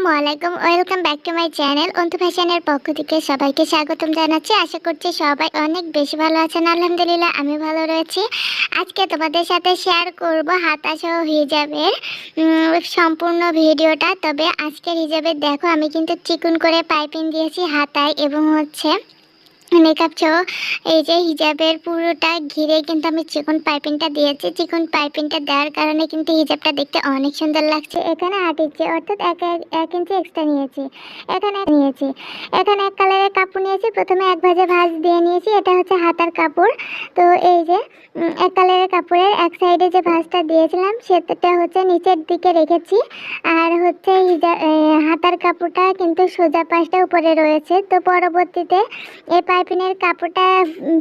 আসসালামু আলাইকুম, welcome back to my channel Antu ফ্যাশনের পক্ষ থেকে সবাইকে স্বাগতম জানাচ্ছি। আশা করছি সবাই অনেক বেশি ভালো আছেন। আলহামদুলিল্লাহ আমি ভালো রয়েছি। আজকে তোমাদের সাথে শেয়ার করব হাতা সহ হিজাবের সম্পূর্ণ ভিডিওটা। তবে আজকের হিজাবের দেখো আমি কিন্তু চিকন করে পাইপিং দিয়েছি হাতায় এবং মেকআপ সহ এই যে হিজাবের পুরোটা ঘিরে কিন্তু আমি চিকন পাইপিংটা দিয়েছি। চিকন পাইপিংটা দেওয়ার কারণে কিন্তু হিজাবটা দেখতে অনেক সুন্দর লাগছে। এখানে 8 ইঞ্চি অর্থাৎ এক ইঞ্চি এক্সট্রা নিয়েছি। এখানে এক কালারের কাপড় নিয়েছি। প্রথমে এক ভাঁজ দিয়ে নিয়েছি। এটা হচ্ছে হাতার কাপড়। তো এই যে এক কালারের কাপড়ের এক সাইডে যে ভাঁজটা দিয়েছিলাম সেটা হচ্ছে নিচের দিকে রেখেছি। আর হচ্ছে হাতার কাপড়টা কিন্তু সোজা পাশটা উপরে রয়েছে। তো পরবর্তীতে এই পাইপিংয়ের কাপড়টা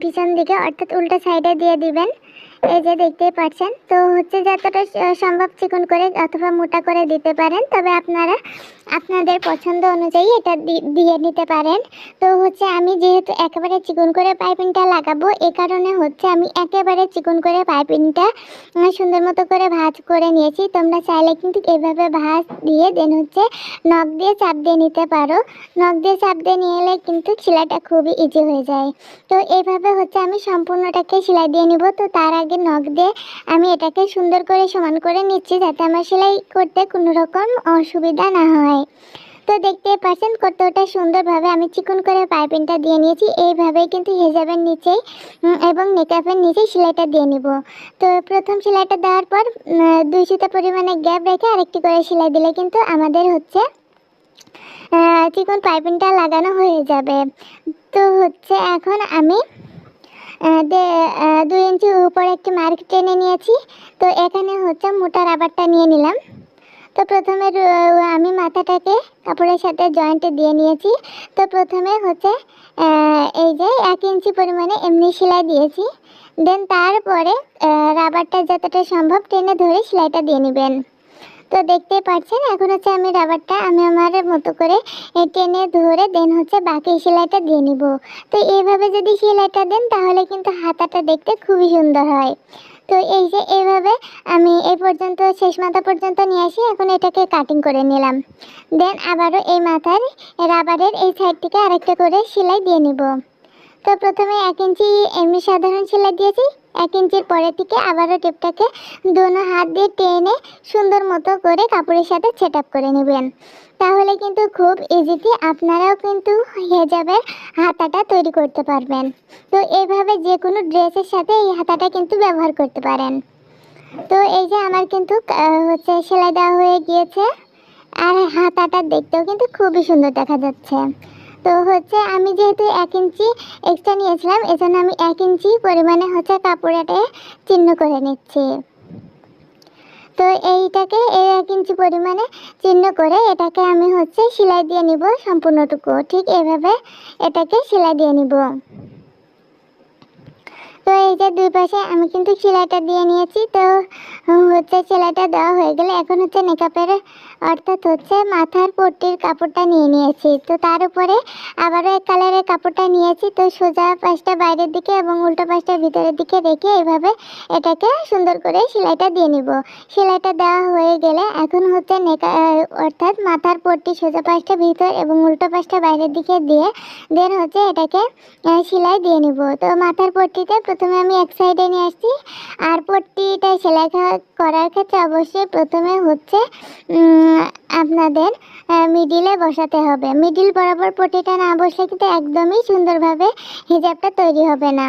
পিছন দিকে অর্থাৎ উল্টো সাইডে দিয়ে দিবেন। এই যে দেখতেই পাচ্ছেন। তো হচ্ছে যতটা সম্ভব চিকন করে অথবা মোটা করে দিতে পারেন, তবে আপনারা আপনাদের পছন্দ অনুযায়ী এটা দিয়ে নিতে পারেন। তো হচ্ছে আমি যেহেতু একেবারে চিকন করে পাইপিংটা লাগাবো, এ কারণে হচ্ছে আমি একেবারে চিকন করে পাইপিংটা সুন্দর মতো করে ভাঁজ করে নিয়েছি। তোমরা চাইলে কিন্তু এভাবে ভাঁজ দিয়ে দেন হচ্ছে নখ দিয়ে চাপ দিয়ে নিতে পারো। নখ দিয়ে চাপ দিয়ে নিলে কিন্তু সেলাইটা খুবই ইজি হয়ে যায়। তো এইভাবে হচ্ছে আমি সম্পূর্ণটাকে সেলাই দিয়ে নিব। তো তার আগে নখ দিয়ে আমি এটাকে সুন্দর করে সমান করে নিচ্ছি, যাতে আমার সেলাই করতে কোনো রকম অসুবিধা না হয়। তো দেখতেই পাচ্ছেন কতটা সুন্দরভাবে আমি চিকন করে পাইপিংটা দিয়ে নিয়েছি। এইভাবেই কিন্তু হিজাবের নিচে এবং মেকআপের নিচে সেলাইটা দিয়ে নিব। তো প্রথম সেলাইটা দেওয়ার পর 2 সুতা পরিমাণে গ্যাপ রেখে আরেকটি করে সেলাই দিলে কিন্তু আমাদের হচ্ছে চিকন পাইপিংটা লাগানো হয়ে যাবে। তো হচ্ছে এখন আমি 2 ইঞ্চি উপরে একটি মার্ক টেনে নিয়েছি। তো এখানে হচ্ছে মোটা রাবারটা নিয়ে নিলাম। তো প্রথমে আমি মাথাটাকে কাপড়ের সাথে জয়েন্টে দিয়ে নিয়েছি। তো প্রথমে হচ্ছে এই যে 1 ইঞ্চি পরিমাণে এমনি সেলাই দিয়েছি। দেন তারপরে রাবারটা যতটা সম্ভব টেনে ধরে সেলাইটা দিয়ে নেবেন। তো দেখতেই পাচ্ছেন এখন হচ্ছে আমি রাবারটা আমার মতো করে টেনে ধরে দেন হচ্ছে বাকি সেলাইটা দিয়ে নিব। তো এইভাবে যদি সেলাইটা দেন তাহলে কিন্তু হাতাটা দেখতে খুবই সুন্দর হয়। তো এই যে এইভাবে আমি এই পর্যন্ত শেষ মাথা পর্যন্ত নিয়ে আসি। এখন এটাকে কাটিং করে নিলাম। দেন আবারও এই মাথার রাবারের এই সাইড থেকে আরেকটা করে সেলাই দিয়ে নিব। তো প্রথমে 1 ইঞ্চি এমনি সাধারণ সেলাই দিয়েছি। 1 ইঞ্চির পরের থেকে আবারও টেপটাকে দোনো হাত দিয়ে টেনে সুন্দর মতো করে কাপড়ের সাথে সেট আপ করে নেবেন। তাহলে কিন্তু খুব ইজিলি আপনারাও কিন্তু হিজাবের হাতাটা তৈরি করতে পারবেন। তো এইভাবে যে কোনো ড্রেসের সাথে এই হাতাটা কিন্তু ব্যবহার করতে পারেন। তো এই যে আমার কিন্তু হচ্ছে সেলাই দেওয়া হয়ে গিয়েছে। আর হাতাটা দেখতেও কিন্তু খুবই সুন্দর দেখা যাচ্ছে। তো হচ্ছে আমি যেহেতু 1 ইঞ্চি এক্সট্রা নিয়েছিলাম, এজন্য আমি 1 ইঞ্চি পরিমাণে হচ্ছে কাপড়েতে চিহ্ন করে নিচ্ছি। তো এইটাকে 1 ইঞ্চি পরিমাণে চিহ্ন করে এটাকে আমি হচ্ছে সেলাই দিয়ে নিব সম্পূর্ণটুকু। ঠিক এভাবে এটাকে সেলাই দিয়ে নিব। তো এই যে 2 পাশে আমি কিন্তু সেলাইটা দিয়ে নিয়েছি। তো হচ্ছে সেলাইটা দেওয়া হয়ে গেলে এখন হচ্ছে মেকআপের অর্থাৎ হচ্ছে মাথার পট্টির কাপড়টা নিয়ে নিয়েছি। তো তার উপরে আবারও এক কালারের কাপড়টা নিয়েছি। তো সোজা পাশটা বাইরের দিকে এবং উল্টো পাশটা ভিতরের দিকে রেখে এইভাবে এটাকে সুন্দর করে সেলাইটা দিয়ে নিব। সেলাইটা দেওয়া হয়ে গেলে এখন হচ্ছে অর্থাৎ মাথার পট্টি সোজা পাশটা ভিতর এবং উল্টো পাশটা বাইরের দিকে দিয়ে দেন হচ্ছে এটাকে সেলাই দিয়ে নিব। তো মাথার পট্টিটা প্রথমে আমি এক সাইডে নিয়ে আসছি। আর পট্টিটা সেলাই করার ক্ষেত্রে অবশ্যই প্রথমে হচ্ছে আপনাদের মিডিলে বসাতে হবে। মিডিল বরাবর পট্টিটা না বসলে কিন্তু একদমই সুন্দরভাবে হিজাবটা তৈরি হবে না।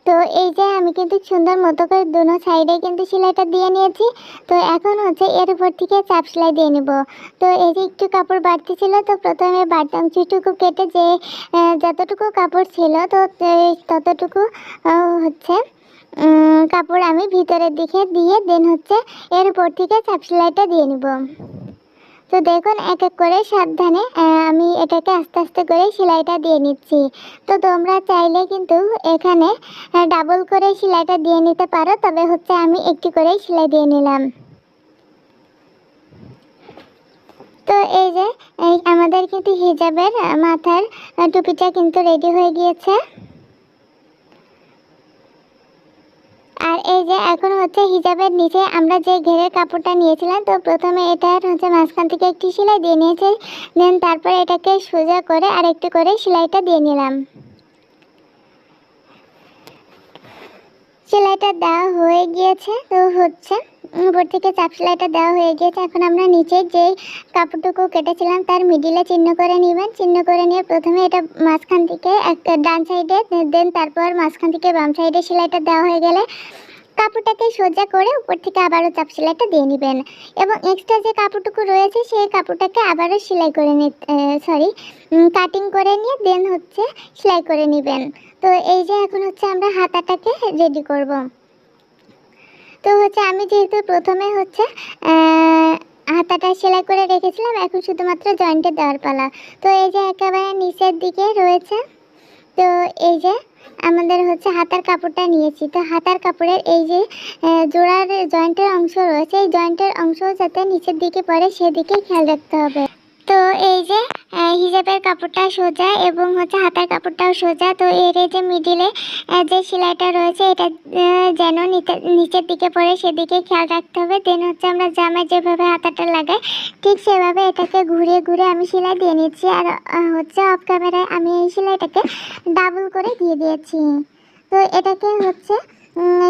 তো এই যে আমি কিন্তু সুন্দর মতো করে দুনো সাইডে কিন্তু সেলাইটা দিয়ে নিয়েছি। তো এখন হচ্ছে এর উপর থেকে চাপ সেলাই দিয়ে নেব। তো এই যে একটু কাপড় বাড়তি ছিল, তো প্রথমে বাড়তি অংশটুকু কেটে যে যতটুকু কাপড় ছিল তো ততটুকু হচ্ছে কাপড় আমি ভিতরের দিকে দিয়ে দেন হচ্ছে এর উপর থেকে চাপ সেলাইটা দিয়ে নিব। তো দেখুন এক এক করে সাবধানে আমি এটাকে আস্তে আস্তে করে সেলাইটা দিয়ে নিচ্ছি। তো তোমরা চাইলে কিন্তু এখানে ডাবল করে সেলাইটা দিয়ে নিতে পারো, তবে হচ্ছে আমি একটি করে সেলাই দিয়ে নিলাম। তো এই যে আমাদের কিন্তু হিজাবের মাথার টুপিটা কিন্তু রেডি হয়ে গিয়েছে। আর এই যে এখন হচ্ছে হিজাবের নিচে আমরা যে ঘেরের কাপড়টা নিয়েছিলাম, তো প্রথমে এটার হচ্ছে মাঝখান থেকে একটি সেলাই দিয়ে নিয়েছি, দেন তারপরে এটাকে সোজা করে আর একটু করে সেলাইটা দিয়ে নিলাম। সেলাইটা দেওয়া হয়ে গিয়েছে, তো হচ্ছে উপর থেকে চাপ সেলাইটা দেওয়া হয়ে গিয়েছে। এখন আমরা নিচে যে কাপড়টুকু কেটেছিলাম তার মিডিলে চিহ্ন করে নেবেন। চিহ্ন করে নিয়ে প্রথমে এটা মাঝখান থেকে একটা ডান সাইডে, দেন তারপর মাঝখান থেকে বাম সাইডে সেলাইটা দেওয়া হয়ে গেলে কাপড়টাকে সোজা করে উপর থেকে আবারও চাপ সেলাইটা দিয়ে নেবেন এবং এক্সট্রা যে কাপড়টুকু রয়েছে সেই কাপড়টাকে আবারও সেলাই করে কাটিং করে নিয়ে দেন হচ্ছে সেলাই করে নেবেন। তো এই যে এখন হচ্ছে আমরা হাতাটাকে রেডি করব। তো হচ্ছে আমি যেহেতু প্রথমে হচ্ছে হাতাটা সেলাই করে রেখেছিলাম, এখন শুধুমাত্র জয়েন্টে দেওয়ার পালা। তো এই যে একেবারে নিচের দিকে রয়েছে, তো এই যে আমাদের হচ্ছে হাতার কাপড়টা নিয়েছি। তো হাতার কাপড়ের এই যে জোড়ার জয়েন্টের অংশ রয়েছে, এই জয়েন্টের অংশ যাতে নিচের দিকে পড়ে সেদিকে খেয়াল রাখতে হবে। তো এই যে হিজাবের কাপড়টা সোজা এবং হচ্ছে হাতার কাপড়টাও সোজা, তো এর যে মিডিলে যে সেলাইটা রয়েছে এটা যেন নিচের দিকে পড়ে সেদিকে খেয়াল রাখতে হবে। দেন হচ্ছে আমরা জামায় যেভাবে হাতাটা লাগাই ঠিক সেভাবে এটাকে ঘুরিয়ে ঘুরিয়ে আমি সেলাই দিয়ে নিচ্ছি। আর হচ্ছে অফ ক্যামেরায় আমি এই সেলাইটাকে ডাবল করে দিয়ে দিয়েছি। তো এটাকে হচ্ছে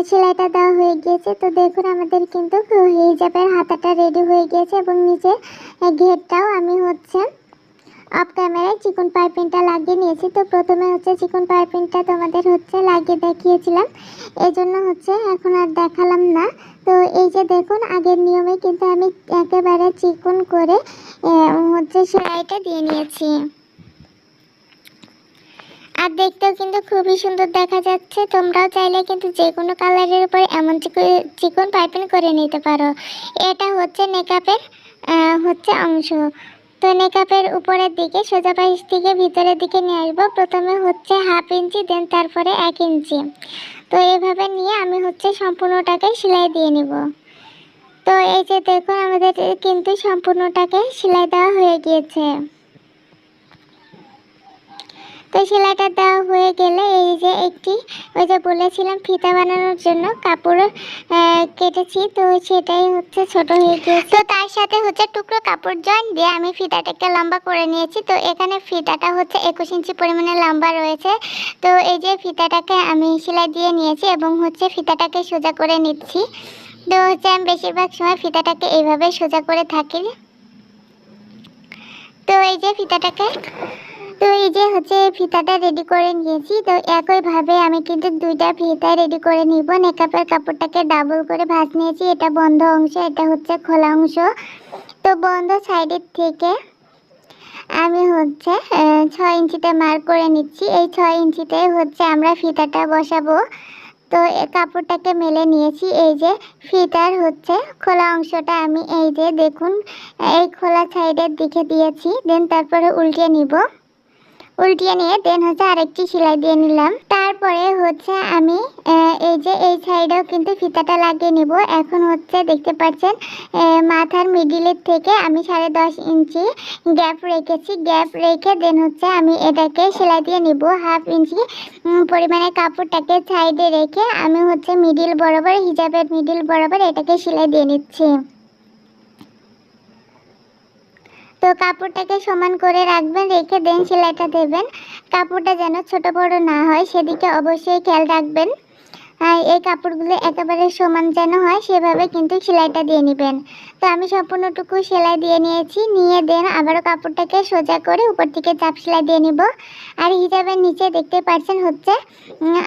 সেলাইটা দেওয়া হয়ে গিয়েছে। তো দেখুন আমাদের কিন্তু হিজাবের হাতাটা রেডি হয়ে গিয়েছে এবং নিচে ঘেরটাও আমি হচ্ছে অফ ক্যামেরায় চিকন পাইপিংটা লাগিয়ে নিয়েছি। তো প্রথমে হচ্ছে চিকন পাইপিংটা তোমাদের হচ্ছে লাগিয়ে দেখিয়েছিলাম, এই জন্য হচ্ছে এখন আর দেখালাম না। তো এই যে দেখুন আগের নিয়মে কিন্তু আমি একেবারে চিকন করে হচ্ছে সেলাইটা দিয়ে নিয়েছি, আর দেখতেও কিন্তু খুবই সুন্দর দেখা যাচ্ছে। তোমরাও চাইলে কিন্তু যে কোনো কালারের উপর এমন চিকন পাইপিং করে নিতে পারো। এটা হচ্ছে নেকআপের হচ্ছে অংশ। তো নেকআপের উপরের দিকে সোজা পাশ থেকে ভিতরের দিকে নিয়ে আসবো। প্রথমে হচ্ছে 1/2 ইঞ্চি, দেন তারপরে 1 ইঞ্চি। তো এইভাবে নিয়ে আমি হচ্ছে সম্পূর্ণটাকে সেলাই দিয়ে নিব। তো এই যে দেখুন আমাদের কিন্তু সম্পূর্ণটাকে সেলাই দেওয়া হয়ে গিয়েছে। তো সেলাইটা দেওয়া হয়ে গেলে এই যে একটি ওই যে বলেছিলাম ফিতা বানানোর জন্য কাপড় কেটেছি, তো সেটাই হচ্ছে ছোট হয়ে গিয়েছে। তো তার সাথে হচ্ছে টুকরো কাপড় জয়েন দিয়ে আমি ফিতাটাকে লম্বা করে নিয়েছি। তো এখানে ফিতাটা হচ্ছে 21 ইঞ্চি পরিমাণে লম্বা রয়েছে। তো এই যে ফিতাটাকে আমি সেলাই দিয়ে নিয়েছি এবং হচ্ছে ফিতাটাকে সোজা করে নিচ্ছি। তো হচ্ছে আমি বেশিরভাগ সময় ফিতাটাকে এইভাবে সোজা করে থাকি। তো এই যে তো এই যে হচ্ছে ফিতাটা রেডি করে নিয়েছি। তো একইভাবে আমি কিন্তু দুইটা ফিতা রেডি করে নিব। নেকআপের কাপড়টাকে ডাবল করে ভাঁজ নিয়েছি, এটা বন্ধ অংশ, এটা হচ্ছে খোলা অংশ। তো বন্ধ সাইডের থেকে আমি হচ্ছে 6 ইঞ্চিতে মার্ক করে নিচ্ছি। এই 6 ইঞ্চিতে হচ্ছে আমরা ফিতাটা বসাবো। তো কাপড়টাকে মেলে নিয়েছি। এই যে ফিতার হচ্ছে খোলা অংশটা আমি এই যে দেখুন এই খোলা সাইডের দিকে দিয়েছি, দেন তারপরে উল্টিয়ে নিব। উল্টিয়ে নিয়ে দেন হচ্ছে আরেকটি সেলাই দিয়ে নিলাম। তারপরে হচ্ছে আমি এই যে এই সাইডেও কিন্তু ফিতাটা লাগিয়ে নিব। এখন হচ্ছে দেখতে পাচ্ছেন মাথার মিডিলের থেকে আমি 10.5 ইঞ্চি গ্যাপ রেখেছি। গ্যাপ রেখে দেন হচ্ছে আমি এটাকে সেলাই দিয়ে নিব। 1/2 ইঞ্চি পরিমাণে কাপড়টাকে সাইডে রেখে আমি হচ্ছে মিডিল বরাবর, হিজাবের মিডিল বরাবর এটাকে সেলাই দিয়ে নিচ্ছি। তো কাপড়টাকে সমান করে রাখবেন, রেখে দেন সেলাইটা দেবেন। কাপড়টা যেন ছোট বড় না হয় সেদিকে অবশ্যই খেয়াল রাখবেন। এই কাপড়গুলো একেবারে সমান যেন হয় সেভাবে কিন্তু সেলাইটা দিয়ে নেবেন। তো আমি সম্পূর্ণটুকু সেলাই দিয়ে নিয়েছি, নিয়ে দেন আবারও কাপড়টাকে সোজা করে উপর থেকে চাপ সেলাই দিয়ে নিব। আর হিজাবের নিচে দেখতে পাচ্ছেন হচ্ছে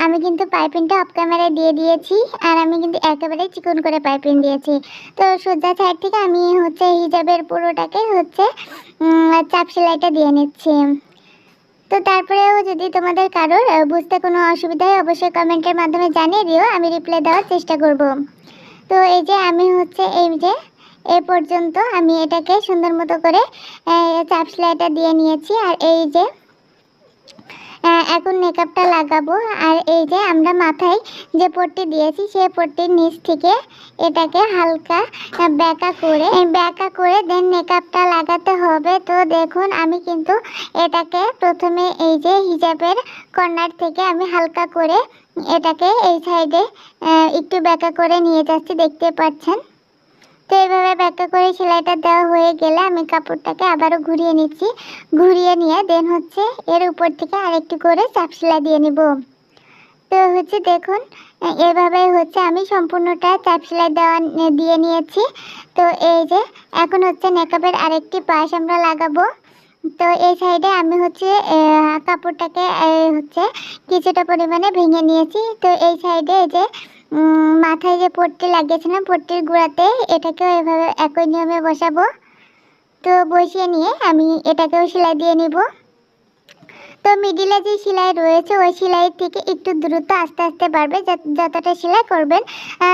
আমি কিন্তু পাইপিংটা অফ ক্যামেরায় দিয়ে দিয়েছি, আর আমি কিন্তু একেবারে চিকন করে পাইপিং দিয়েছি। তো সোজা সাইড থেকে আমি হচ্ছে হিজাবের পুরোটাকে হচ্ছে চাপ সেলাইটা দিয়ে নিচ্ছি। তো তারপরেও যদি তোমাদের কারোর বুঝতে কোনো অসুবিধা হয় অবশ্যই কমেন্টের মাধ্যমে জানিয়ে দিও, আমি রিপ্লাই দেওয়ার চেষ্টা করব। তো এই যে আমি হচ্ছে এই যে এই পর্যন্ত আমি এটাকে সুন্দর মতো করে চাপ সেলাইটা দিয়ে নিয়েছি। আর এই যে এখন মেকআপটা লাগাবো। আর এই যে আমরা মাথায় যে পট্টি দিয়েছি সেই পট্টির নিচ থেকে এটাকে হালকা ব্যাকা করে দেন মেকআপটা লাগাতে হবে। তো দেখুন আমি কিন্তু এটাকে প্রথমে এই যে হিজাবের কর্নার থেকে আমি হালকা করে এটাকে এই সাইডে একটু ব্যাকা করে নিয়ে যাচ্ছি, দেখতে পাচ্ছেন। তো এইভাবে ব্যাকা করে সেলাইটা দেওয়া হয়ে গেলে আমি কাপড়টাকে আবারও ঘুরিয়ে নিচ্ছি। ঘুরিয়ে নিয়ে দেন হচ্ছে এর উপর থেকে আরেকটু করে চাপ সেলাই দিয়ে নিব। তো হচ্ছে দেখুন এভাবে হচ্ছে আমি সম্পূর্ণটা চাপ সেলাই দিয়ে নিয়েছি। তো এই যে এখন হচ্ছে নেকআপের আরেকটি পাশ আমরা লাগাবো। তো এই সাইডে আমি হচ্ছে কাপড়টাকে হচ্ছে কিছুটা পরিমাণে ভেঙে নিয়েছি। তো এই সাইডে এই যে মাথায় যে পট্টি লাগিয়েছিলাম, পট্টির গোড়াতে এটাকেও এভাবে একই নিয়মে বসাবো। তো বসিয়ে নিয়ে আমি এটাকেও সেলাই দিয়ে নিব। তো মিডিলে যে সেলাই রয়েছে ওই সেলাই থেকে একটু দ্রুত আস্তে আস্তে বাড়বে, যতটা সেলাই করবেন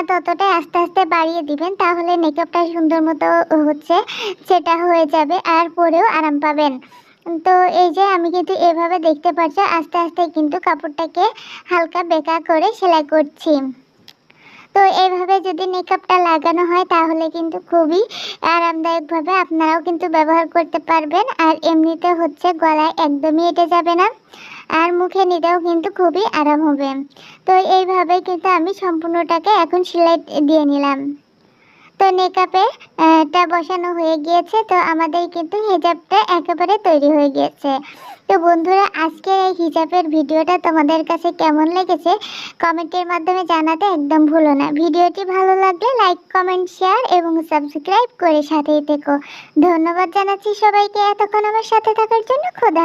ততটাই আস্তে আস্তে বাড়িয়ে দিবেন, তাহলে মেকআপটা সুন্দর মতো হচ্ছে সেটা হয়ে যাবে আর পরেও আরাম পাবেন। তো এই যে আমি কিন্তু এভাবে দেখতে পাচ্ছি আস্তে আস্তে কিন্তু কাপড়টাকে হালকা বেঁকা করে সেলাই করছি। তো এইভাবে যদি মেকআপটা লাগানো হয় তাহলে কিন্তু খুবই আরামদায়কভাবে আপনারাও কিন্তু ব্যবহার করতে পারবেন। আর এমনিতে হচ্ছে গলায় একদমই এঁটে যাবে না, আর মুখে নিতেও কিন্তু খুবই আরাম হবে। তো এইভাবে কিন্তু আমি সম্পূর্ণটাকে এখন সেলাই দিয়ে নিলাম। তো মেকআপটা বসানো হয়ে গিয়েছে। তো আমাদের কিন্তু হিজাবটা একেবারে তৈরি হয়ে গিয়েছে। তো বন্ধুরা, আজকের এই হিজাবের ভিডিওটা তোমাদের কাছে কেমন লেগেছে কমেন্টের মাধ্যমে জানাতে একদম ভুলো না। ভিডিওটি ভালো লাগলে লাইক, কমেন্ট, শেয়ার এবং সাবস্ক্রাইব করে সাথেই থেকো। ধন্যবাদ জানাচ্ছি সবাইকে এতক্ষণ আমার সাথে থাকার জন্য। খোদা।